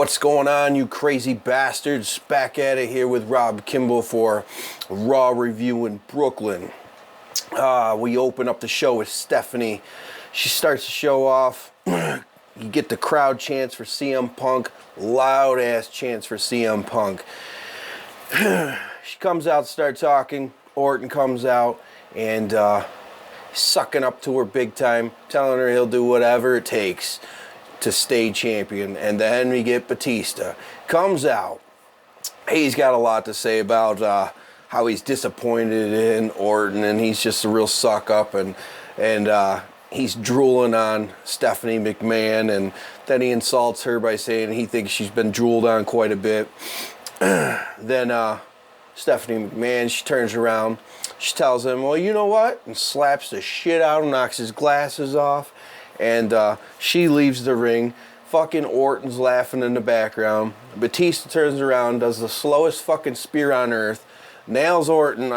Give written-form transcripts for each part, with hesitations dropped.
What's going on, you crazy bastards? Back at it here with Rob Kimball for Raw Review in Brooklyn. We open up the show with Stephanie. She starts the show off. You get the crowd chants for CM Punk. Loud ass chants for CM Punk. She comes out, start talking. Orton comes out and sucking up to her big time, telling her he'll do whatever it takes to stay champion. And then we get Batista. Comes out. He's got a lot to say about how he's disappointed in Orton, and he's just a real suck up, and he's drooling on Stephanie McMahon, and then he insults her by saying he thinks she's been drooled on quite a bit. Then Stephanie McMahon, she turns around, she tells him, well, you know what? And slaps the shit out of him, knocks his glasses off, and she leaves the ring. Fucking Orton's laughing in the background. Batista turns around, does the slowest fucking spear on earth, nails Orton.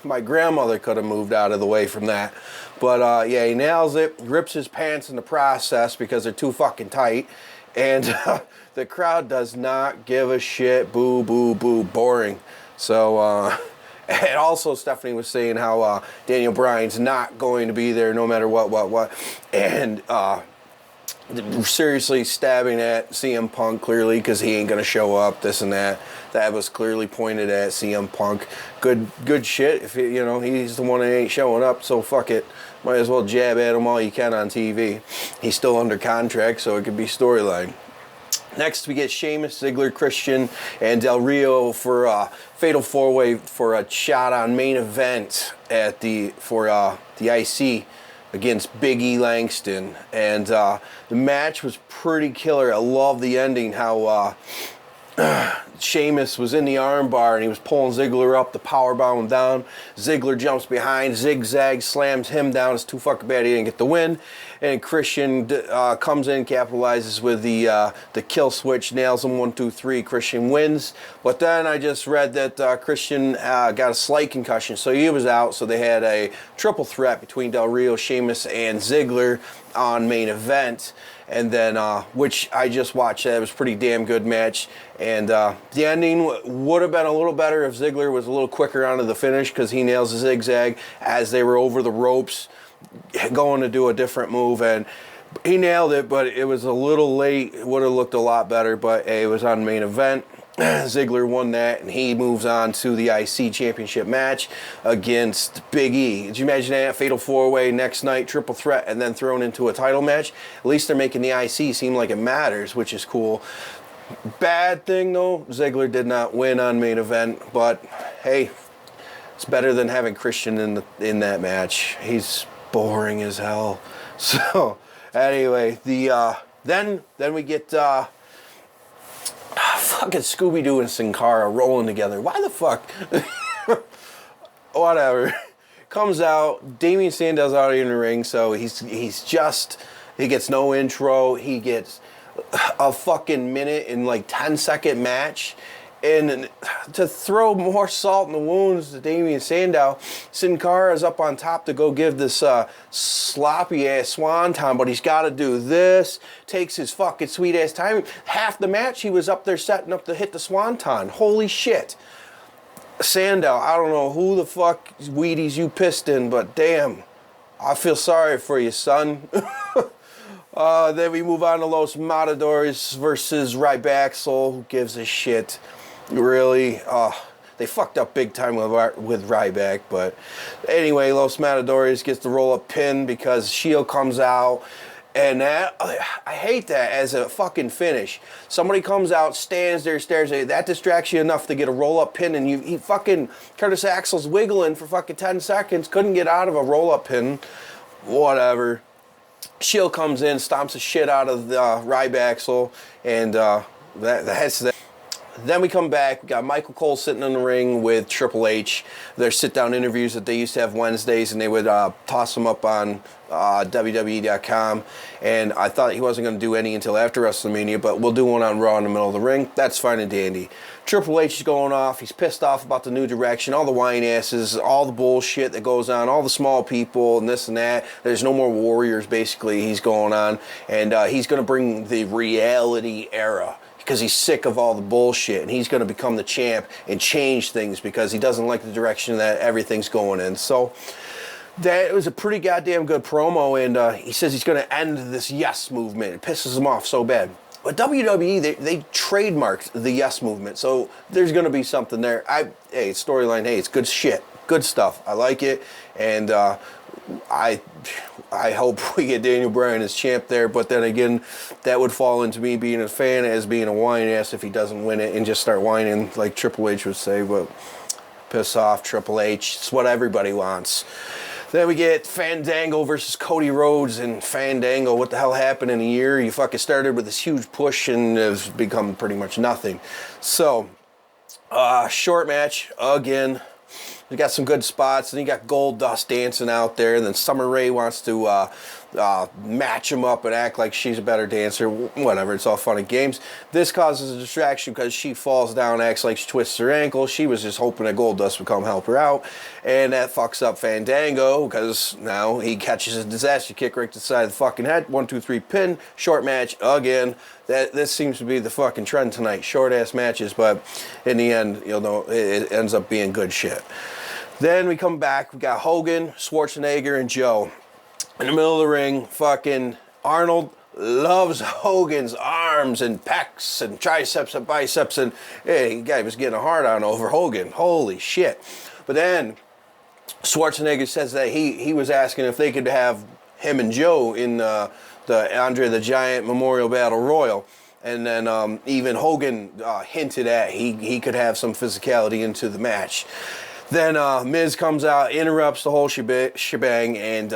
My grandmother could have moved out of the way from that. But yeah, he nails it, rips his pants in the process because they're too fucking tight. And the crowd does not give a shit. Boo, boo, boo, boring. So, and also Stephanie was saying how Daniel Bryan's not going to be there no matter what. And seriously stabbing at CM Punk clearly because he ain't going to show up, this and that. That was clearly pointed at CM Punk. Good shit. If he's the one that ain't showing up, so fuck it. Might as well jab at him all you can on TV. He's still under contract, so it could be storyline. Next, we get Sheamus, Ziggler, Christian, and Del Rio for a fatal four-way for a shot on main event at the IC against Big E Langston. And the match was pretty killer. I love the ending, how Sheamus was in the armbar and he was pulling Ziggler up, the powerbomb him down. Ziggler jumps behind, zigzag, slams him down. It's too fucking bad he didn't get the win. And Christian comes in, capitalizes with the kill switch, nails him 1, 2, 3. Christian wins. But then I just read that Christian got a slight concussion, so he was out. So they had a triple threat between Del Rio, Sheamus, and Ziggler on main event. And then, which I just watched, that was a pretty damn good match. And the ending would have been a little better if Ziggler was a little quicker onto the finish, because he nails a zigzag as they were over the ropes going to do a different move. And he nailed it, but it was a little late. It would have looked a lot better, but it was on main event. Ziggler won that, and he moves on to the IC Championship match against Big E. Did you imagine that? Fatal four-way next night, triple threat, and then thrown into a title match? At least they're making the IC seem like it matters, which is cool. Bad thing, though, Ziggler did not win on main event, but hey, it's better than having Christian in that match. He's boring as hell. So, anyway, then we get fucking Scooby-Doo and Cara rolling together. Why the fuck? Whatever. Comes out. Damien Sandow's out in the ring, so he gets no intro. He gets a fucking minute and like 10-second match. And to throw more salt in the wounds to Damien Sandow, Sin Cara is up on top to go give this sloppy-ass swanton, but he's got to do this. Takes his fucking sweet-ass time. Half the match, he was up there setting up to hit the swanton. Holy shit. Sandow, I don't know who the fuck Wheaties you pissed in, but damn, I feel sorry for you, son. Then we move on to Los Matadores versus Ryback. Who gives a shit? Really, they fucked up big time with Ryback, but anyway, Los Matadores gets the roll-up pin because Shield comes out, and that, I hate that as a fucking finish. Somebody comes out, stands there, stares at you, that distracts you enough to get a roll-up pin, and he fucking, Curtis Axel's wiggling for fucking 10 seconds, couldn't get out of a roll-up pin, whatever. Shield comes in, stomps the shit out of Ryback, and that's that. Then we come back, we got Michael Cole sitting in the ring with Triple H. Their sit-down interviews that they used to have Wednesdays, and they would toss them up on WWE.com. And I thought he wasn't going to do any until after WrestleMania, but we'll do one on Raw in the middle of the ring. That's fine and dandy. Triple H is going off. He's pissed off about the new direction, all the whine asses, all the bullshit that goes on, all the small people and this and that. There's no more warriors, basically, he's going on. And he's going to bring the reality era. because he's sick of all the bullshit, and he's going to become the champ and change things because he doesn't like the direction that everything's going in. So that was a pretty goddamn good promo, and he says he's going to end this yes movement. It pisses him off so bad. But WWE, they trademarked the yes movement, so there's going to be something there. Hey, storyline, hey, it's good shit. Good stuff. I like it, and I hope we get Daniel Bryan as champ there, but then again, that would fall into me being a fan as being a whine ass if he doesn't win it and just start whining like Triple H would say, but piss off, Triple H. It's what everybody wants. Then we get Fandango versus Cody Rhodes, and Fandango, what the hell happened in a year? You fucking started with this huge push and it's become pretty much nothing. So, short match, again. We got some good spots, and you got Goldust dancing out there, and then Summer Rae wants to match him up and act like she's a better dancer. Whatever, it's all fun and games. This causes a distraction because she falls down, acts like she twists her ankle. She was just hoping that Goldust would come help her out, and that fucks up Fandango because now he catches a disaster kick right to the side of the fucking head. 1, 2, 3 pin. Short match again. This seems to be the fucking trend tonight. Short ass matches, but in the end, you'll know it ends up being good shit. Then we come back. We got Hogan, Schwarzenegger, and Joe. In the middle of the ring, fucking Arnold loves Hogan's arms and pecs and triceps and biceps, and hey, the guy was getting a hard on over Hogan. Holy shit. But then Schwarzenegger says that he was asking if they could have him and Joe in the Andre the Giant Memorial Battle Royal. And then even Hogan hinted at he could have some physicality into the match. Then Miz comes out, interrupts the whole shebang, and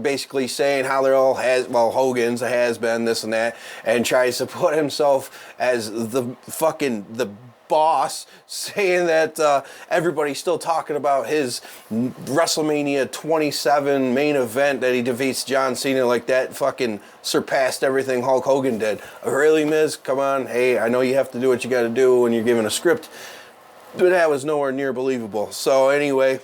basically saying how they're all Hogan's a has-been, this and that, and tries to put himself as the boss, saying that everybody's still talking about his WrestleMania 27 main event that he defeats John Cena, like that fucking surpassed everything Hulk Hogan did. Really, Miz? Come on. Hey, I know you have to do what you got to do when you're given a script, but that was nowhere near believable. So anyway,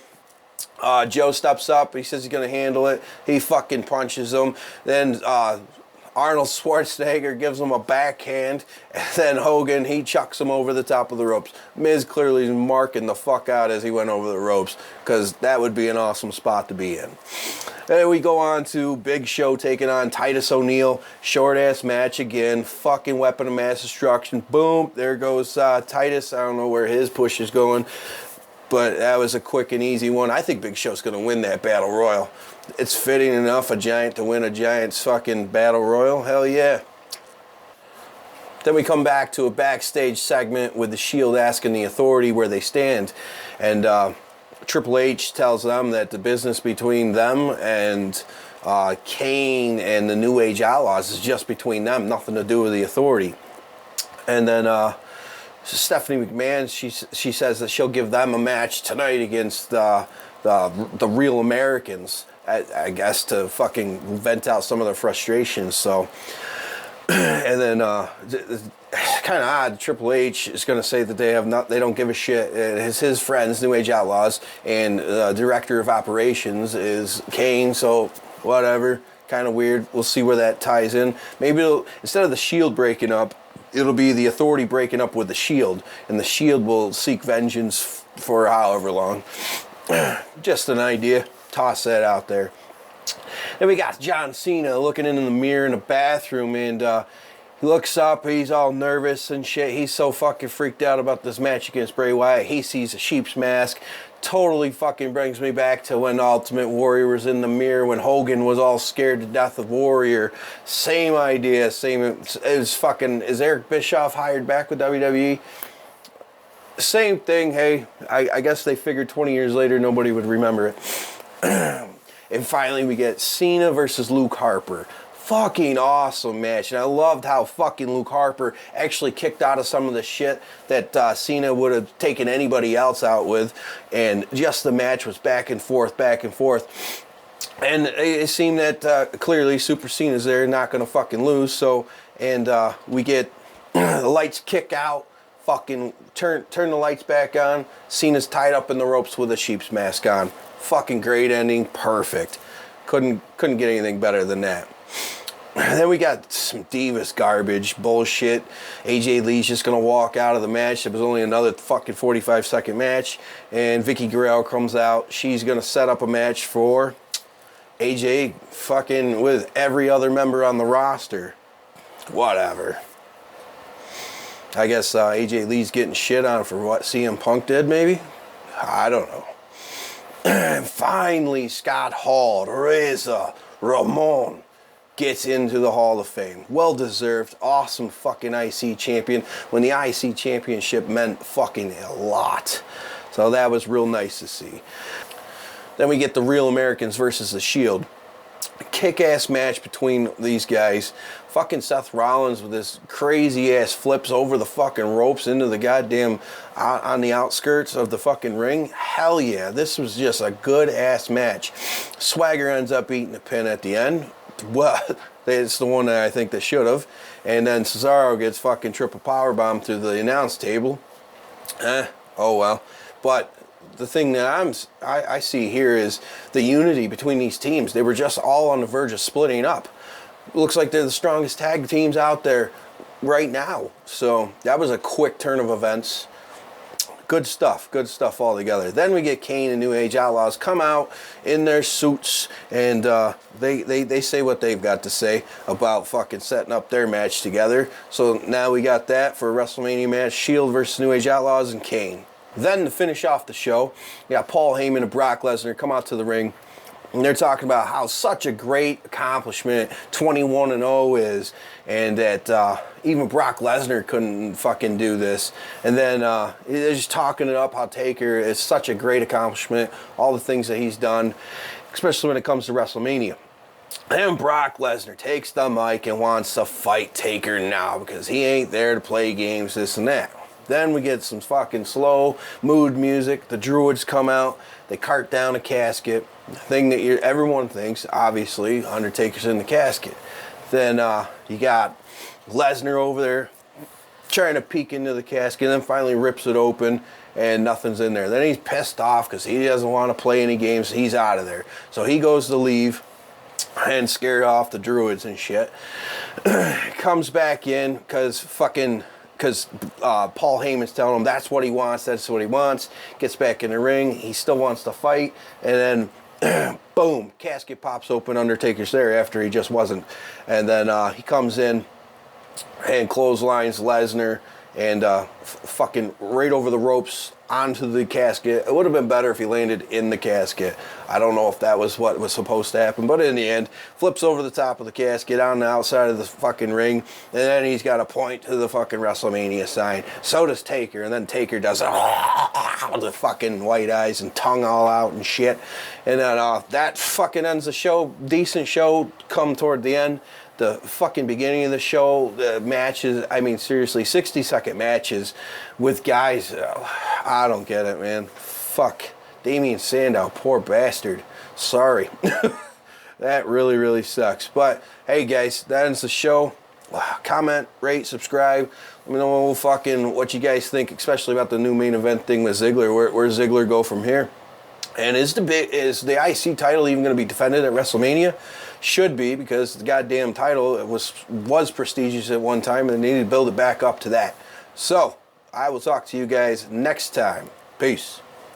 Joe steps up. He says he's going to handle it. He fucking punches him. Then Arnold Schwarzenegger gives him a backhand. And then Hogan, he chucks him over the top of the ropes. Miz clearly is marking the fuck out as he went over the ropes, because that would be an awesome spot to be in. Then we go on to Big Show taking on Titus O'Neil. Short-ass match again. Fucking weapon of mass destruction. Boom. There goes Titus. I don't know where his push is going, but that was a quick and easy one. I think Big Show's going to win that Battle Royal. It's fitting enough, a giant to win a giant's fucking Battle Royal. Hell yeah. Then we come back to a backstage segment with the Shield asking the Authority where they stand. And Triple H tells them that the business between them and Kane and the New Age Outlaws is just between them, nothing to do with the Authority. And then Stephanie McMahon, she says that she'll give them a match tonight against the Real Americans, I guess, to fucking vent out some of their frustrations. So, and then it's kind of odd. Triple H is going to say that they don't give a shit. It's his friends, New Age Outlaws, and the director of operations is Kane. So whatever, kind of weird. We'll see where that ties in. Maybe instead of the Shield breaking up, it'll be the Authority breaking up with the Shield, and the Shield will seek vengeance for however long. Just an idea. Toss that out there. Then we got John Cena looking in the mirror in the bathroom, and he looks up. He's all nervous and shit. He's so fucking freaked out about this match against Bray Wyatt. He sees a sheep's mask. Totally fucking brings me back to when Ultimate Warrior was in the mirror, when Hogan was all scared to death of Warrior. Same idea. Same. Is Eric Bischoff hired back with WWE? Same thing. Hey, I guess they figured 20 years later nobody would remember it. And finally we get Cena versus Luke Harper. Fucking awesome match. And I loved how fucking Luke Harper actually kicked out of some of the shit that Cena would have taken anybody else out with. And just the match was back and forth, back and forth. And it seemed that clearly Super Cena's there, not going to fucking lose. So, and we get the lights kick out. Fucking turn the lights back on. Cena's tied up in the ropes with a sheep's mask on. Fucking great ending. Perfect. Couldn't get anything better than that. Then we got some Divas garbage, bullshit. AJ Lee's just going to walk out of the match. It was only another fucking 45-second match. And Vicky Guerrero comes out. She's going to set up a match for AJ fucking with every other member on the roster. Whatever. I guess AJ Lee's getting shit on for what CM Punk did, maybe? I don't know. And finally, Scott Hall, Razor Ramon, gets into the Hall of Fame. Well-deserved, awesome fucking IC champion when the IC championship meant fucking a lot. So that was real nice to see. Then we get the Real Americans versus the Shield. A kick-ass match between these guys. Fucking Seth Rollins with this crazy-ass flips over the fucking ropes into the goddamn, on the outskirts of the fucking ring. Hell yeah, this was just a good-ass match. Swagger ends up eating the pin at the end. Well, it's the one that I think they should have. And then Cesaro gets fucking triple powerbomb through the announce table. Oh well. But the thing that I see here is the unity between these teams. They were just all on the verge of splitting up. Looks like they're the strongest tag teams out there right now. So that was a quick turn of events. Good stuff all together. Then we get Kane and New Age Outlaws come out in their suits, and they say what they've got to say about fucking setting up their match together. So now we got that for a WrestleMania match, Shield versus New Age Outlaws and Kane. Then to finish off the show, we got Paul Heyman and Brock Lesnar come out to the ring. And they're talking about how such a great accomplishment 21-0 is, and that even Brock Lesnar couldn't fucking do this. And then they're just talking it up how Taker is such a great accomplishment, all the things that he's done, especially when it comes to WrestleMania. And Brock Lesnar takes the mic and wants to fight Taker now because he ain't there to play games, this and that. Then we get some fucking slow mood music. The Druids come out. They cart down a casket. The thing that everyone thinks, obviously, Undertaker's in the casket. Then you got Lesnar over there trying to peek into the casket, and then finally rips it open, and nothing's in there. Then he's pissed off because he doesn't want to play any games. He's out of there. So he goes to leave and scare off the Druids and shit. Comes back in because Paul Heyman's telling him that's what he wants, gets back in the ring, he still wants to fight, and then boom, casket pops open, Undertaker's there after he just wasn't, and then he comes in and clotheslines Lesnar and fucking right over the ropes onto the casket. It would have been better if he landed in the casket. I don't know if that was what was supposed to happen, but in the end, flips over the top of the casket on the outside of the fucking ring, and then he's got to point to the fucking WrestleMania sign. So does Taker, and then Taker does the fucking white eyes and tongue all out and shit. And then that fucking ends the show. Decent show come toward the end. The fucking beginning of the show, the matches, I mean, seriously, 60-second matches with guys, I don't get it, man. Fuck. Damien Sandow, poor bastard. Sorry. That really, really sucks. But, hey, guys, that ends the show. Comment, rate, subscribe. Let me know fucking what you guys think, especially about the new main event thing with Ziggler. Where Ziggler go from here? And is the IC title even going to be defended at WrestleMania? Should be, because the goddamn title was prestigious at one time, and they needed to build it back up to that. So, I will talk to you guys next time. Peace.